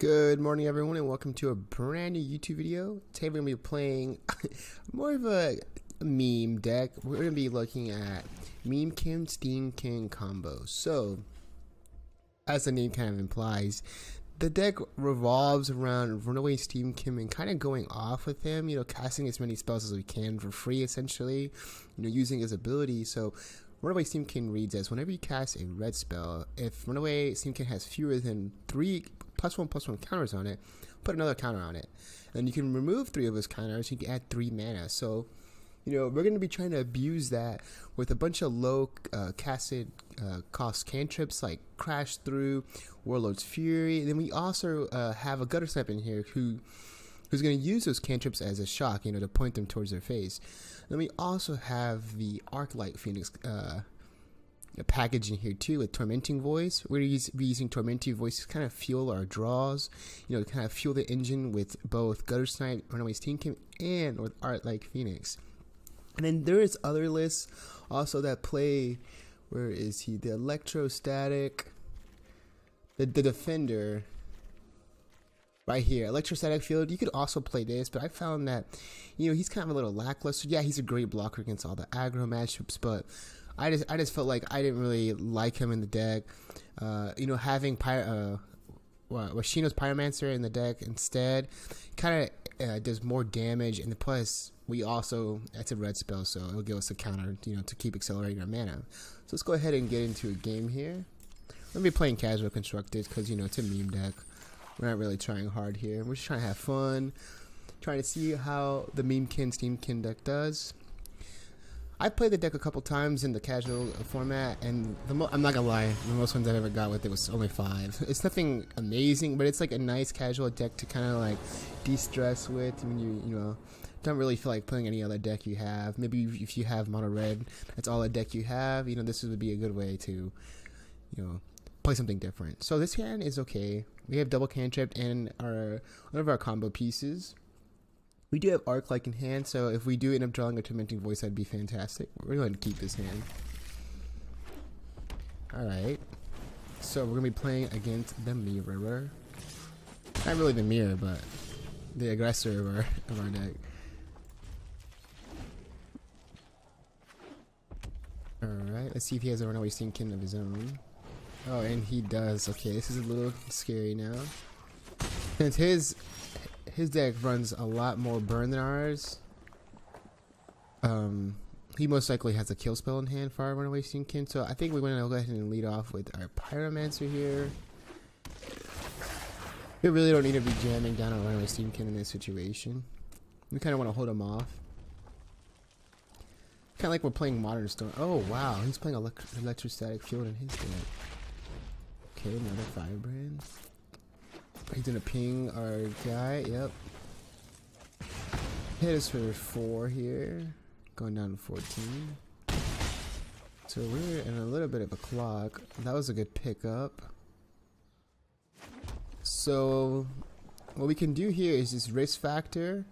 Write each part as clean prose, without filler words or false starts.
Good morning, everyone, and welcome to a brand new YouTube video. Today we're going to be playing more of a meme deck. We're going to be looking at Meme-Kin, Steam-Kin combo. So, as the name kind of implies, the deck revolves around Runaway Steam-Kin and kind of going off with him, casting as many spells as we can for free, essentially, using his ability. So, Runaway Steam-Kin reads as, whenever you cast a red spell, if Runaway Steam-Kin has fewer than 3 +1/+1 counters on it, put another counter on it. And you can remove 3 of his counters, you can add 3 mana. So, we're going to be trying to abuse that with a bunch of low casted cost cantrips like Crash Through, Warlord's Fury. And then we also have a Guttersnipe in here who's going to use those cantrips as a shock, to point them towards their face. Then we also have the Arclight Phoenix package in here too with Tormenting Voice. We're going to be using Tormenting Voice to kind of fuel our draws, to kind of fuel the engine with both Guttersnipe, Runaway Steam-Kin, and with Arclight Phoenix. And then there is other lists also that play, where is he? The Electrostatic, the Defender, right here, Electrostatic Field. You could also play this, but I found that, he's kind of a little lackluster. Yeah, he's a great blocker against all the aggro matchups, but I just felt like I didn't really like him in the deck. Having Viashino's Pyromancer in the deck instead kind of does more damage, and plus that's a red spell, so it'll give us a counter, to keep accelerating our mana. So let's go ahead and get into a game here. I'm gonna be playing casual constructed because it's a meme deck. We're not really trying hard here. We're just trying to have fun, trying to see how the Meme-Kin Steam-Kin deck does. I played the deck a couple times in the casual format, and I'm not gonna lie, the most ones I've ever got with it was only 5. It's nothing amazing, but it's like a nice casual deck to kind of like de-stress with when you don't really feel like playing any other deck you have. Maybe if you have mono red, that's all a deck you have. This would be a good way to play something different. So this hand is okay. We have double cantrip and one of our combo pieces. We do have Arclight in hand, so if we do end up drawing a Tormenting Voice, that'd be fantastic. We're going to keep this hand. Alright. So we're going to be playing against the mirror. Not really the mirror, but the aggressor of our deck. Alright, let's see if he has a Runaway Steam-Kin of his own. Oh, and he does. Okay, this is a little scary now. Since his deck runs a lot more burn than ours, he most likely has a kill spell in hand for our Runaway Steam-Kin, so I think we're going to go ahead and lead off with our Pyromancer here. We really don't need to be jamming down on Runaway Steam-Kin in this situation. We kind of want to hold him off. Kind of like we're playing Modern Storm. Oh wow, he's playing Electrostatic Field in his deck. Okay, another Firebrand. He's gonna ping our guy, yep. Hit us for 4 here. Going down to 14. So we're in a little bit of a clock. That was a good pickup. So what we can do here is this risk factor.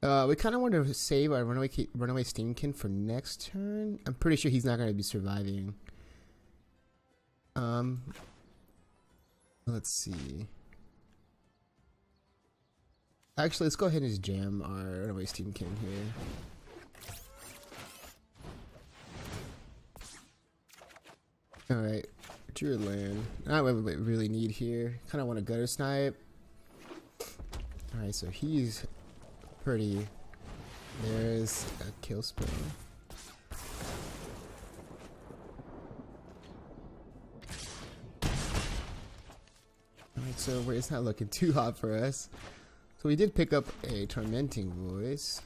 We kind of want to save our Runaway Steam-Kin for next turn. I'm pretty sure he's not going to be surviving. Let's see. Actually, let's go ahead and just jam our Runaway Steam-Kin here. Alright, drew a land. Not what we really need here. Kind of want a Guttersnipe. Alright, so he's pretty. There's a kill spell. Alright, so it's not looking too hot for us. So we did pick up a Tormenting Voice.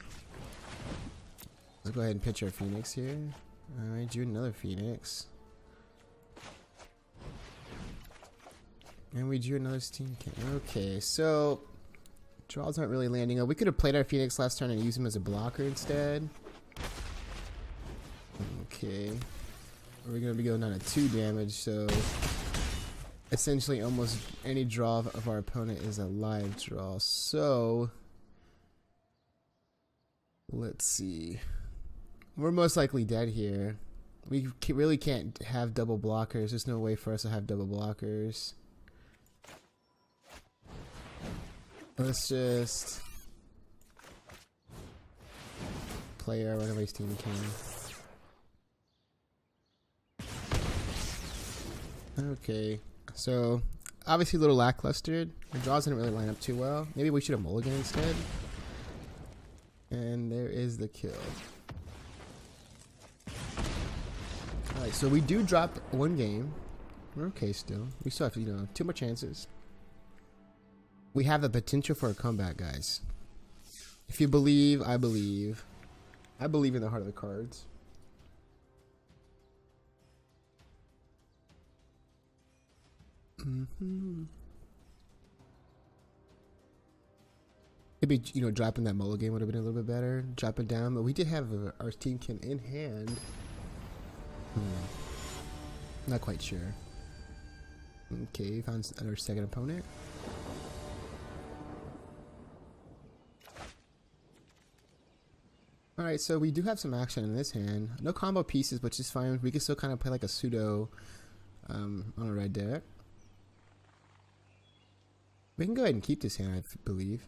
Let's go ahead and pitch our Phoenix here. Alright, drew another Phoenix. And we drew another Steam-Kin. Okay, so draws aren't really landing up. We could have played our Phoenix last turn and used him as a blocker instead. Okay. We're going to be going down to 2 damage, so essentially almost any draw of our opponent is a live draw. So let's see. We're most likely dead here. We really can't have double blockers. There's no way for us to have double blockers. Let's just play our Runaway Steam-Kin. Okay, so obviously a little lackluster. The draws didn't really line up too well. Maybe we should have mulliganed instead. And there is the kill. Alright, so we do drop one game. We're okay still. We still have, you know, 2 more chances. We have the potential for a comeback, guys. If you believe, I believe. I believe in the heart of the cards. Maybe, you know, dropping that mulligan would have been a little bit better. Drop it down, but we did have our Steam-Kin in hand. Not quite sure. Okay, found our second opponent. Alright, so we do have some action in this hand. No combo pieces, which is fine. We can still kind of play like a pseudo on a red deck. We can go ahead and keep this hand, I believe.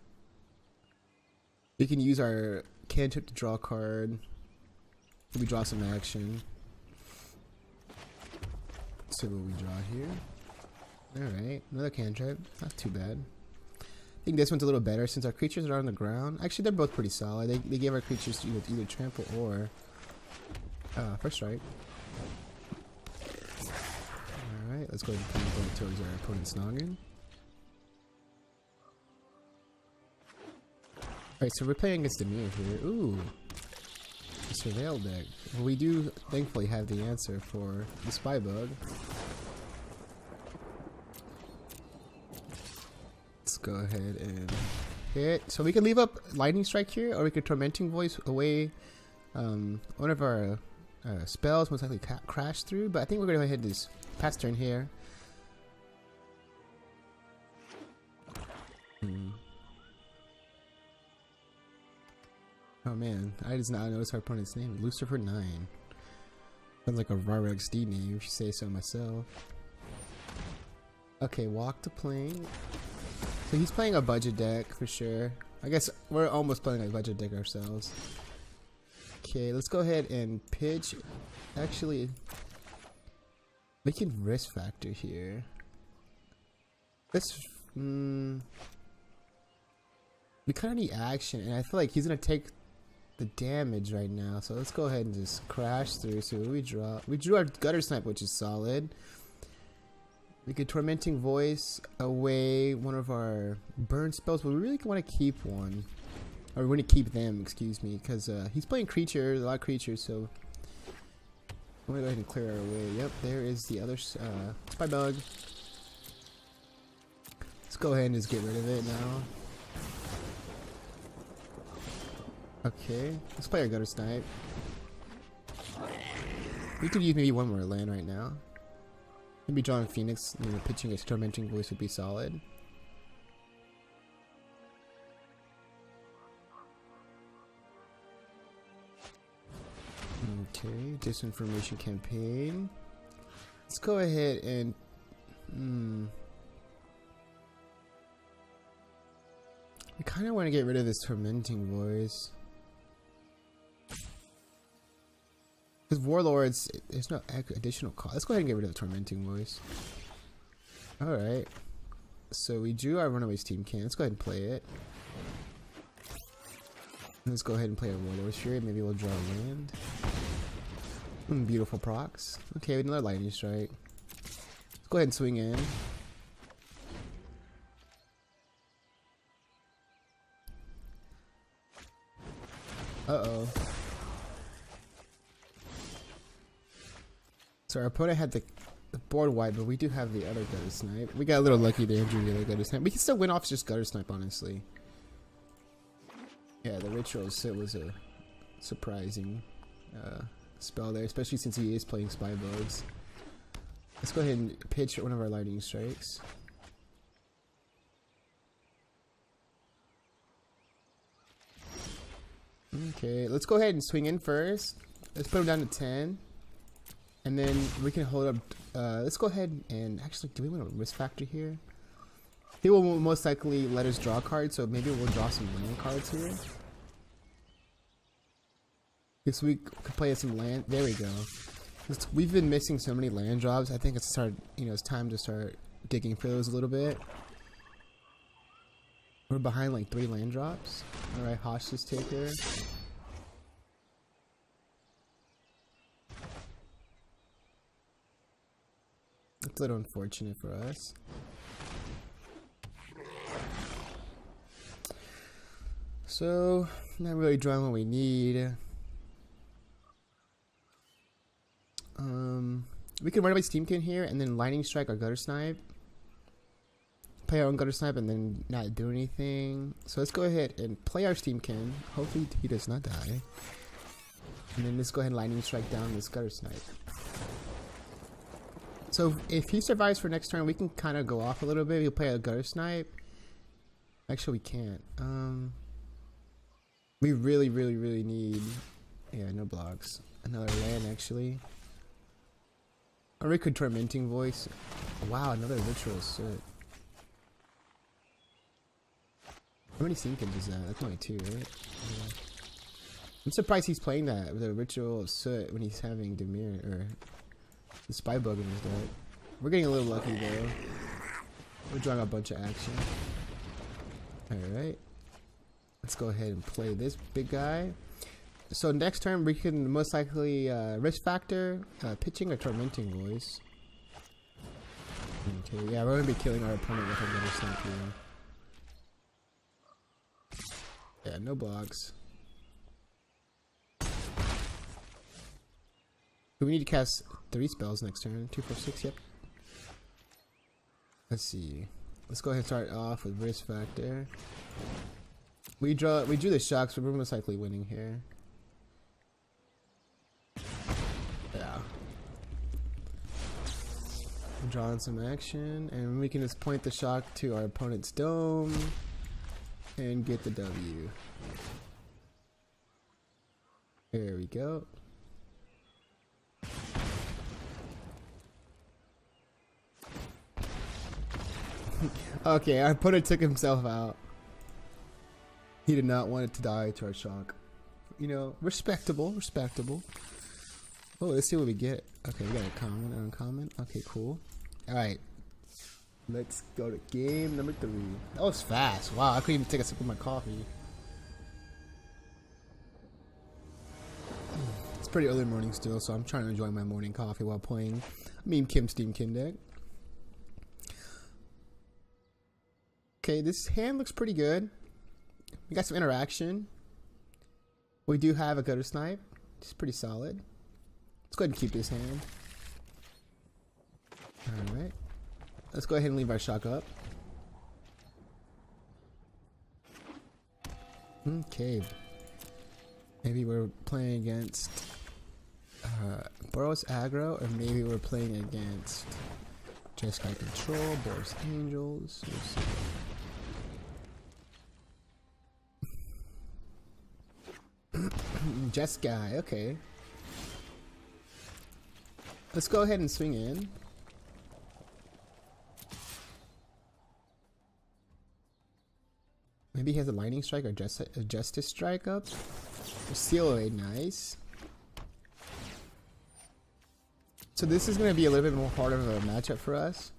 We can use our cantrip to draw a card. We draw some action. Let's see what we draw here. Alright, another cantrip. Not too bad. I think this one's a little better since our creatures are on the ground. Actually, they're both pretty solid. They gave our creatures either trample or first strike. Alright, let's go ahead and point towards our opponent's noggin. Alright, so we're playing against the mirror here. Ooh, a surveil deck. Well, we do thankfully have the answer for the spy bug. Let's go ahead and hit. So we can leave up lightning strike here, or we could tormenting voice away one of our spells, most likely crash through. But I think we're gonna go ahead and just pass turn here. Oh man, I just now noticed our opponent's name, Lucifer 9. Sounds like a Runaway Steam name, if you say so myself. Okay, walk to plane. So he's playing a budget deck for sure. I guess we're almost playing a budget deck ourselves. Okay, let's go ahead and pitch. Actually, we can risk factor here. Let's. We kind of need action, and I feel like he's gonna take the damage right now. So let's go ahead and just crash through. So we draw. We drew our Guttersnipe, which is solid. We could Tormenting Voice away one of our burn spells, but we really want to keep one. Or we want to keep them, excuse me, because he's playing creatures, a lot of creatures, so I'm going to go ahead and clear our way. Yep, there is the other spy bug. Let's go ahead and just get rid of it now. Okay, let's play our Guttersnipe. We could use maybe one more land right now. Maybe drawing Phoenix, you know, pitching a Tormenting Voice would be solid. Okay, disinformation campaign. Let's go ahead and we kind of want to get rid of this Tormenting Voice. Because Warlords, there's no additional cost. Let's go ahead and get rid of the Tormenting Voice. Alright. So we drew our Runaway Steam-Kin. Let's go ahead and play it. Let's go ahead and play our Warlord Fury. Maybe we'll draw a land. Beautiful procs. Okay, another lightning strike. Let's go ahead and swing in. Uh-oh. So our opponent had the board wide, but we do have the other Guttersnipe. We got a little lucky there and drew the other Guttersnipe. We can still win off just Guttersnipe, honestly. Yeah, the Ritual Sit was a surprising spell there, especially since he is playing spy bugs. Let's go ahead and pitch one of our lightning strikes. Okay, let's go ahead and swing in first. Let's put him down to 10. And then we can hold up. Let's go ahead and actually, do we want a risk factor here? He will most likely let us draw cards, so maybe we'll draw some land cards here. This week we could play some land. There we go. We've been missing so many land drops. I think it's it's time to start digging for those a little bit. We're behind like 3 land drops. All right, Hostage Taker. It's a little unfortunate for us. So, not really drawing what we need. We can Runaway Steam-Kin here and then Lightning Strike our Guttersnipe. Play our own Guttersnipe and then not do anything. So let's go ahead and play our Steam-Kin. Hopefully he does not die. And then let's go ahead and Lightning Strike down this Guttersnipe. So if he survives for next turn, we can kind of go off a little bit. We'll play a Guttersnipe. Actually, we can't. We really need... Yeah, no blocks. Another land, actually. Or we could Tormenting Voice. Wow, another Ritual Soot. How many Steam-Kins is that? That's only 2, right? Yeah. I'm surprised he's playing that with a Ritual of Soot when he's having Demir or the Spy Bug in his deck. We're getting a little lucky though. We're drawing a bunch of action. Alright. Let's go ahead and play this big guy. So next turn we can most likely Risk Factor, pitching or Tormenting Voice. Okay, yeah, we're gonna be killing our opponent with our Guttersnipe here. Yeah, no blocks. We need to cast 3 spells next turn. 2, 4, 6, yep. Let's see. Let's go ahead and start off with Risk Factor. We drew the shocks, but we're most likely winning here. Yeah. We're drawing some action, and we can just point the shock to our opponent's dome and get the W. There we go. Okay, our opponent took himself out. He did not want it to die to our shock. You know, respectable. Oh, let's see what we get. Okay, we got a common, uncommon. Okay, cool. Alright. Let's go to game number 3. That was fast. Wow, I couldn't even take a sip of my coffee. It's pretty early morning still, so I'm trying to enjoy my morning coffee while playing Meme-Kim Steam-Kin deck. Okay, this hand looks pretty good. We got some interaction. We do have a Guttersnipe. It's pretty solid. Let's go ahead and keep this hand. Alright. Let's go ahead and leave our shock up. Okay. Maybe we're playing against Boros Aggro, or maybe we're playing against Jeskai Control, Boros Angels. We'll see. Jeskai, okay. Let's go ahead and swing in. Maybe he has a Lightning Strike or a Justice Strike up. COA, nice. So this is going to be a little bit more harder of a matchup for us.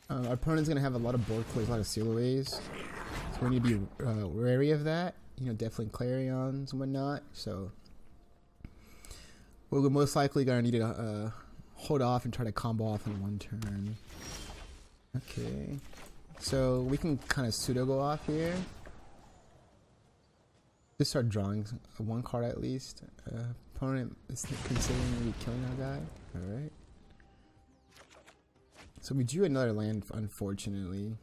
Our opponent's going to have a lot of board plays, a lot of COAs. So we need to be wary of that. You know, definitely Clarions and whatnot. So we're most likely going to need to hold off and try to combo off in one turn. Okay. So we can kind of pseudo go off here. Just start drawing one card at least. Opponent is considering maybe killing our guy. Alright. So we drew another land, unfortunately.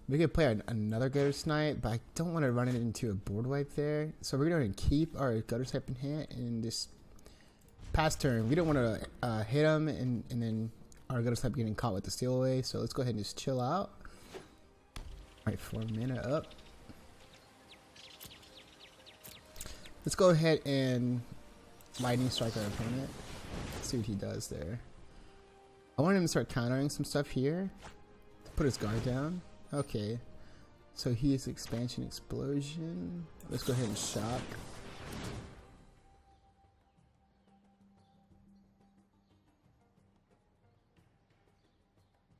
We could play another Guttersnipe, but I don't want to run it into a board wipe there. So we're going to keep our Guttersnipe in hand and just pass turn. We don't want to hit him and then our Guttersnipe getting caught with the steal away. So let's go ahead and just chill out. Alright, 4 mana up. Let's go ahead and Lightning Strike our opponent. Let's see what he does there. I want him to start countering some stuff here. Put his guard down. Okay. So he is expansion explosion. Let's go ahead and shock.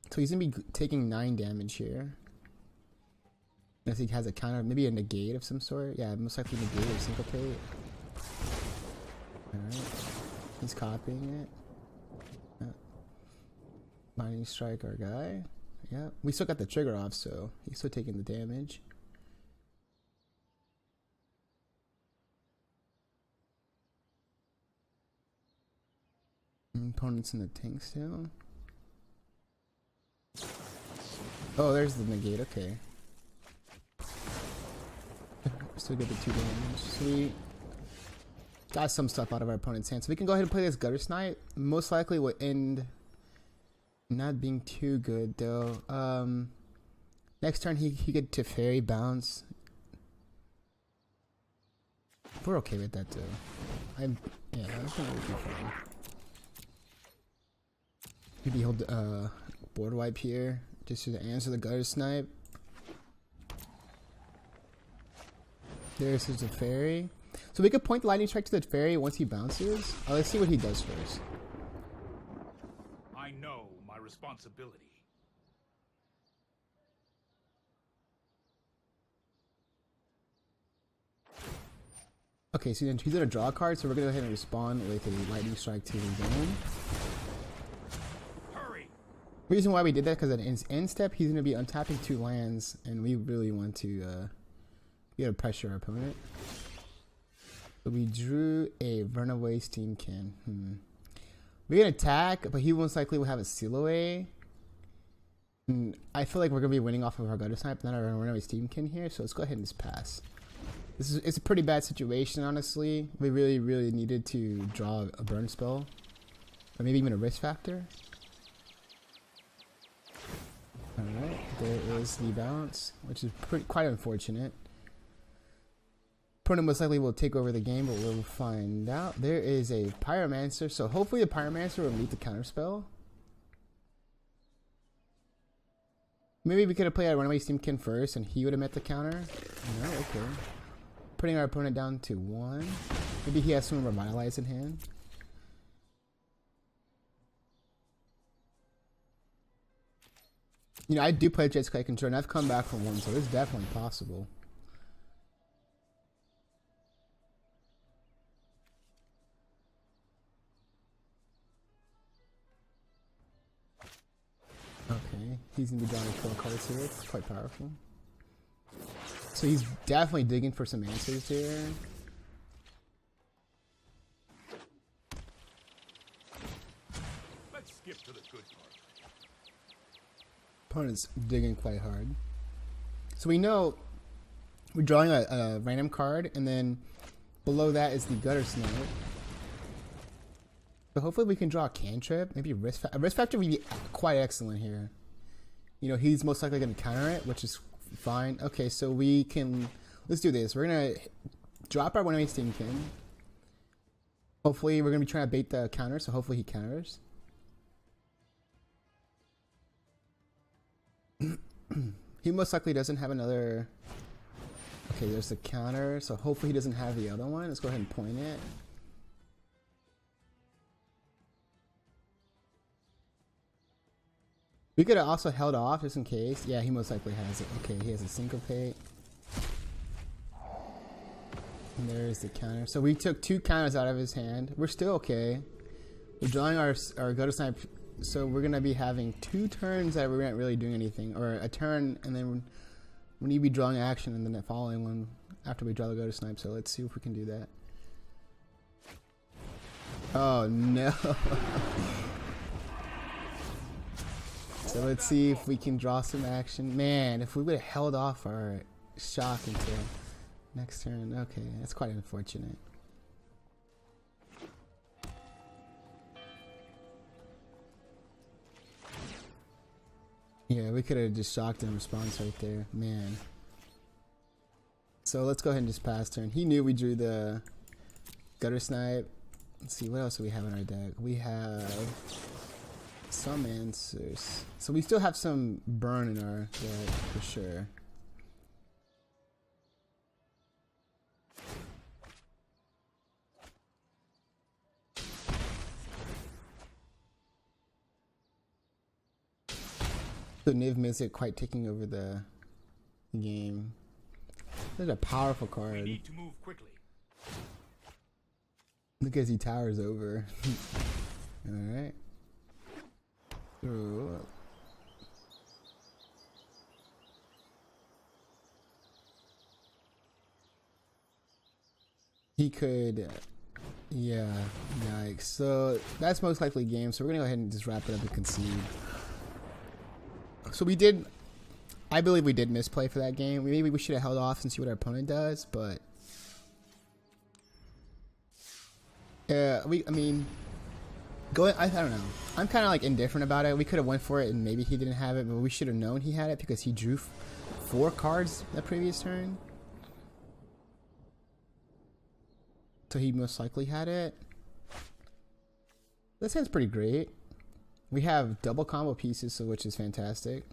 So he's gonna be taking 9 damage here. Unless he has a counter, maybe a negate of some sort. Yeah, most likely negate or syncopate. Alright. He's copying it. Mining strike our guy. Yeah. We still got the trigger off, so he's still taking the damage. Opponents in the tank still. Oh, there's the negate, okay. Still get the 2 damage. Sweet. Got some stuff out of our opponent's hand. So we can go ahead and play this Guttersnipe. Most likely will end not being too good though. Next turn he get to fairy bounce. We're okay with that though. I think we'll be fine. Maybe hold board wipe here just to answer the Guttersnipe. There's a fairy. So we could point the lightning strike to the fairy once he bounces. Let's see what he does first. I know my responsibility. Okay, so then he's gonna draw a card, so we're gonna go ahead and respond with a lightning strike to his dome. Hurry! The reason why we did that because at his end step he's gonna be untapping 2 lands, and we really want to be able to pressure our opponent. So we drew a Runaway Steam-Kin. We can attack, but he most likely will have a seal away. And I feel like we're gonna be winning off of our Guttersnipe, not our Runaway Steam-Kin here. So let's go ahead and just pass. It's a pretty bad situation, honestly. We really needed to draw a burn spell, or maybe even a risk factor. All right, there is the bounce, which is quite unfortunate. Opponent most likely will take over the game, but we'll find out. There is a Pyromancer, so hopefully the Pyromancer will meet the counterspell. Maybe we could have played our Runaway Steam-Kin first, and he would have met the counter. No, okay. Putting our opponent down to 1. Maybe he has some Revitalize in hand. You know, I do play Jet Sky Control, and I've come back from 1, so it's definitely possible. Okay, he's gonna be drawing 12 cards here. It's quite powerful. So he's definitely digging for some answers here. Let's skip to the good part. Opponent's digging quite hard. So we know we're drawing a random card, and then below that is the Guttersnipe. So hopefully we can draw a cantrip, maybe a risk factor would be quite excellent here. You know, he's most likely going to counter it, which is fine. Okay, so we can, let's do this. We're going to drop our Runaway Steam-Kin. Hopefully we're going to be trying to bait the counter, so hopefully he counters. He most likely doesn't have another. Okay, there's the counter, so hopefully he doesn't have the other one. Let's go ahead and point it. We could have also held off just in case. Yeah, he most likely has it. Okay, he has a syncopate. And there's the counter. So we took 2 counters out of his hand. We're still okay. We're drawing our Guttersnipe. So we're going to be having 2 turns that we weren't really doing anything. Or a turn, and then we need to be drawing action, and then the following one after we draw the Guttersnipe. So let's see if we can do that. Oh, no. So let's see if we can draw some action. Man, if we would have held off our shock until next turn. Okay, that's quite unfortunate. Yeah, we could have just shocked in response right there. Man. So let's go ahead and just pass turn. He knew we drew the Guttersnipe. Let's see, what else do we have in our deck? We have Some answers. So we still have some burn in our deck for sure. So Niv isn't quite taking over the game. This is a powerful card. We need to move quickly. Look as he towers over. Alright. He could, yeah, yikes. So that's most likely game. So we're gonna go ahead and just wrap it up and concede. So we did, I believe we did misplay for that game. Maybe we should have held off and see what our opponent does, but I mean, I don't know. I'm kind of like indifferent about it. We could have went for it and maybe he didn't have it, but we should have known he had it because he drew 4 cards the previous turn. So he most likely had it. This hand's pretty great. We have double combo pieces, so which is fantastic.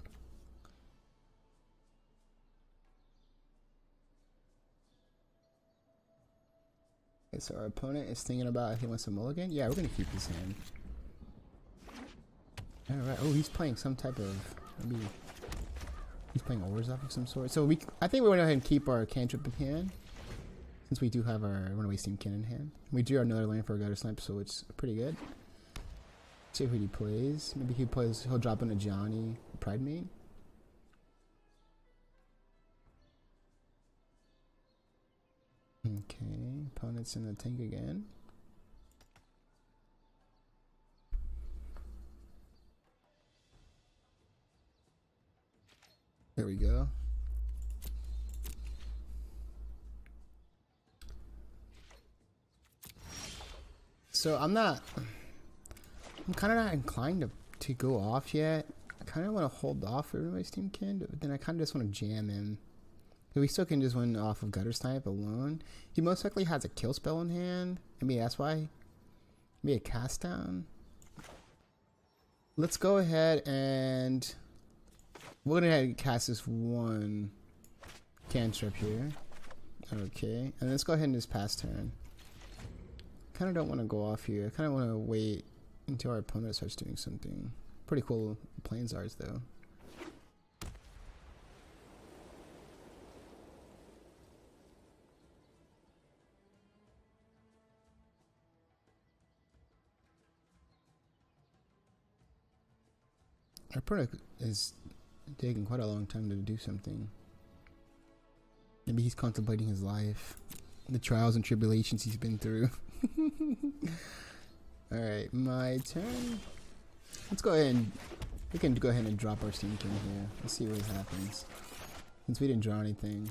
Okay, so our opponent is thinking about if he wants a mulligan. Yeah, we're gonna keep this hand. All right. Oh, he's playing some type of. Maybe he's playing ores off of some sort. So I think we're gonna go ahead and keep our cantrip in hand, since we do have our Runaway Steam-Kin in hand. We drew another land for a Guttersnipe, so it's pretty good. See who he plays. Maybe he'll drop in a Johnny Pride Mate. Okay, opponent's in the tank again. There we go. So I'm kind of not inclined to go off yet. I kind of want to hold off for Runaway Steam-Kin, but then I kind of just want to jam him. We still can just win off of Guttersnipe alone. He most likely has a kill spell in hand. Maybe that's why. Maybe a cast down. Let's go ahead and we're gonna cast this one cantrip here. Okay, and let's go ahead and just pass turn. Kind of don't want to go off here. I kind of want to wait until our opponent starts doing something. Pretty cool planes ours though. Our opponent is taking quite a long time to do something. Maybe he's contemplating his life, the trials and tribulations he's been through. Alright, my turn. Let's go ahead and we can go ahead and drop our Steam-Kin here. Let's see what happens. Since we didn't draw anything.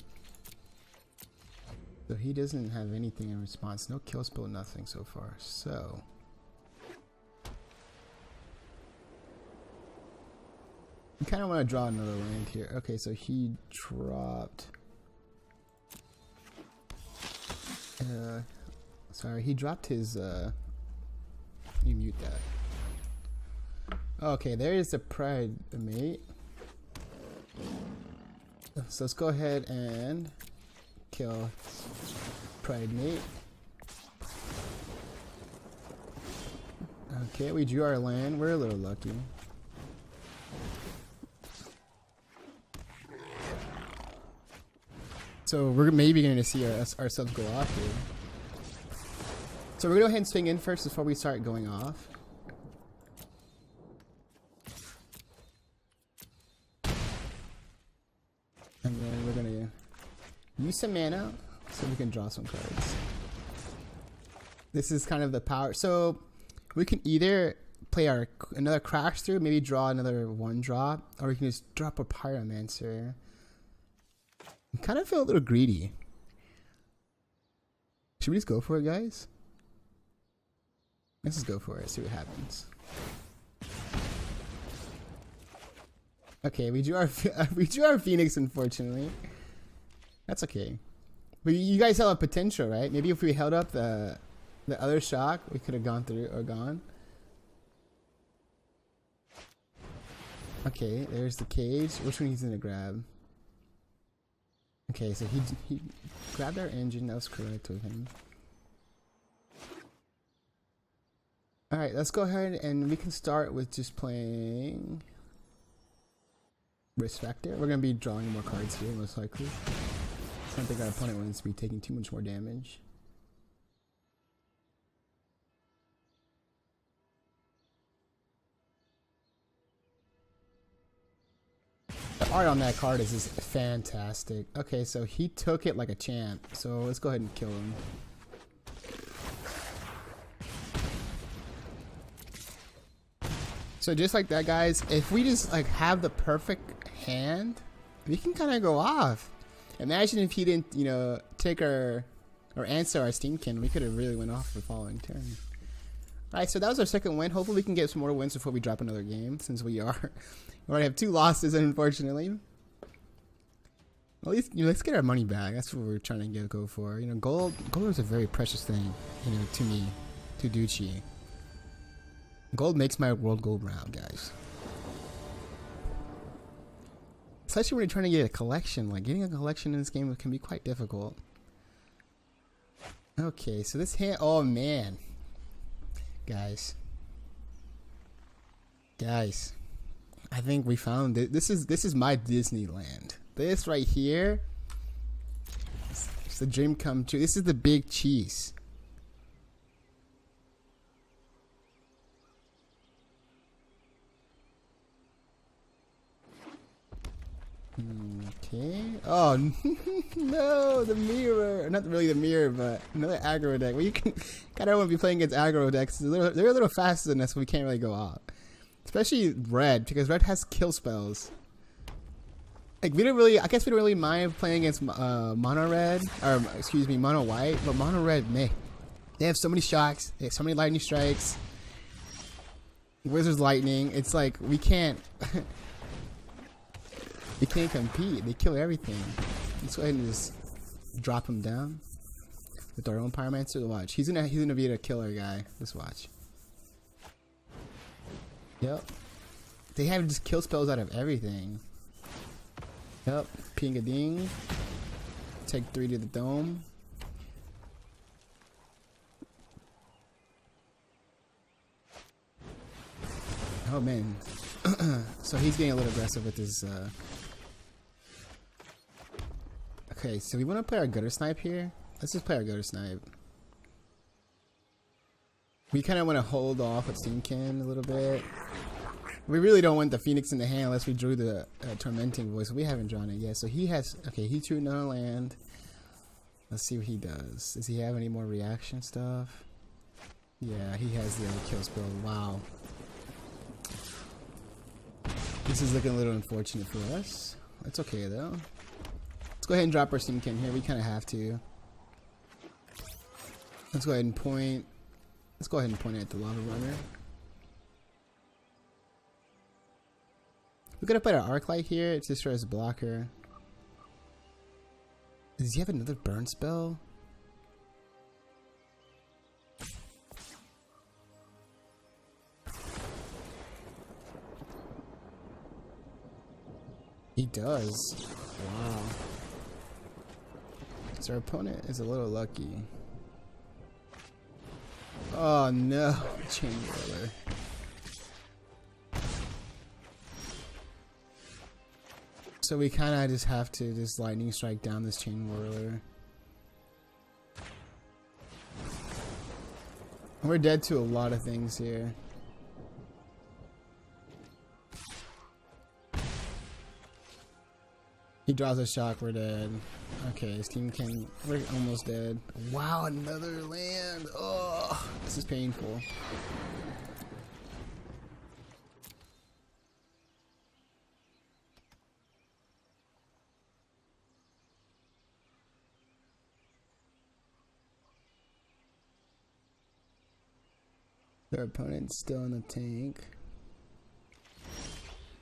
So he doesn't have anything in response. No kill spell, nothing so far. So I kind of want to draw another land here. Okay, so he dropped. Sorry, he dropped his. You mute that. Okay, there is the Pride Mate. So let's go ahead and kill Pride Mate. Okay, we drew our land. We're a little lucky. So we're maybe going to see ourselves go off here. So we're going to go ahead and swing in first before we start going off. And then we're going to use some mana so we can draw some cards. This is kind of the power. So we can either play another crash through, maybe draw another 1-drop, or we can just drop a Pyromancer. I kind of feel a little greedy. Should we just go for it, guys? Let's just go for it, see what happens. Okay, we drew our Phoenix, unfortunately. That's okay. But you guys have a potential, right? Maybe if we held up the other shock, we could have gone through or gone. Okay, there's the cage. Which one he's gonna grab? Okay, so he grabbed our engine. That was correct with him. Alright, let's go ahead and we can start with just playing Risk Factor. We're gonna be drawing more cards here, most likely. I don't think our opponent wants to be taking too much more damage. The art on that card is just fantastic. Okay, so he took it like a champ. So let's go ahead and kill him. So just like that, guys, if we just like have the perfect hand, we can kind of go off. Imagine if he didn't, you know, take our or answer our Steam-Kin, we could have really went off the following turn. Alright, so that was our second win. Hopefully we can get some more wins before we drop another game, since we already have 2 losses, unfortunately. At least, you know, let's get our money back. That's what we're trying to go for. You know, gold is a very precious thing, you know, to me, to Ducci. Gold makes my world go round, guys. Especially when you're trying to get a collection. Like, getting a collection in this game can be quite difficult. Okay, so this hand, oh man. Guys, I think we found it. This is my Disneyland. This right here, it's the dream come true. This is the big cheese. Okay. Oh no, the mirror. Not really the mirror, but another aggro deck. Well, you can kind of want to be playing against aggro decks. They're a little faster than us, so we can't really go out. Especially red, because red has kill spells. Like we don't really, I guess we don't really mind playing against mono red, or excuse me, mono white. But mono red, man, they have so many shocks. They have so many lightning strikes. Wizard's lightning. It's like we can't. They can't compete. They kill everything. Let's go ahead and just drop him down with our own Pyromancer. Watch. He's gonna be a killer guy. Let's watch. Yep. They have just kill spells out of everything. Yep. Ping a ding. Take 3 to the dome. Oh man. So he's getting a little aggressive with his okay, so we want to play our Guttersnipe here. Let's just play our Guttersnipe. We kind of want to hold off with Steam-Kin a little bit. We really don't want the Phoenix in the hand unless we drew the Tormenting Voice. We haven't drawn it yet. So he has, okay, he drew another land. Let's see what he does. Does he have any more reaction stuff? Yeah, he has the other kill spell. Wow. This is looking a little unfortunate for us. It's okay though. Let's go ahead and drop our Steam-Kin here. We kind of have to. Let's go ahead and point. Let's go ahead and point it at the Lava Runner. We're gonna put our Arclight here. It's just for his blocker. Does he have another burn spell? He does. Wow. So our opponent is a little lucky. Oh no, Chain Whirler. So we kind of just have to just lightning strike down this Chain Whirler. We're dead to a lot of things here. He draws a shock, we're dead. Okay, Steam-Kin, we're almost dead. Wow, another land. Oh, this is painful. Their opponent's still in the tank.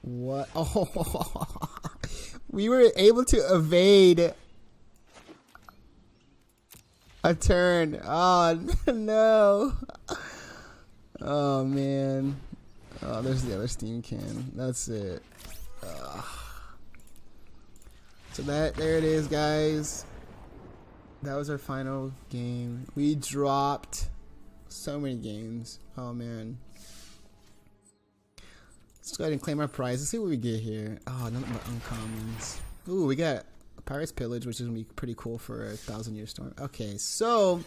What? Oh, we were able to evade a turn. Oh no! Oh man! Oh, there's the other Steam-Kin. That's it. So there it is, guys. That was our final game. We dropped so many games. Oh man. Let's go ahead and claim our prize. Let's see what we get here. Oh, none of my uncommons. Ooh, we got Pirate's Pillage, which is gonna be pretty cool for a 1,000-year storm. Okay, so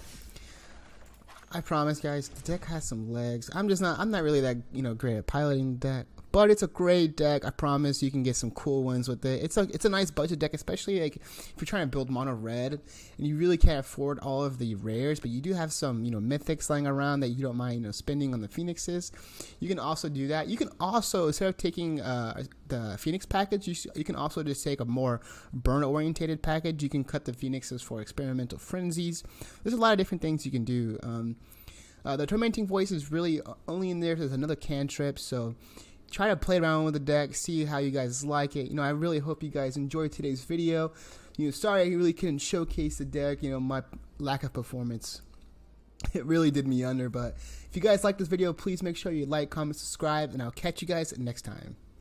I promise, guys, the deck has some legs. I'm not really that great at piloting the deck, but it's a great deck. I promise you can get some cool ones with it. It's a nice budget deck, especially like if you're trying to build mono red and you really can't afford all of the rares, but you do have some mythics lying around that you don't mind spending on the phoenixes. You can also do that. You can also, instead of taking the Phoenix package, you can also just take a more burn orientated package. You can cut the Phoenixes for experimental frenzies. There's a lot of different things you can do. The Tormenting Voice is really only in there if there's another cantrip, so try to play around with the deck, see how you guys like it. I really hope you guys enjoyed today's video. Sorry I really couldn't showcase the deck, my lack of performance. It really did me under, but if you guys like this video, please make sure you like, comment, subscribe, and I'll catch you guys next time.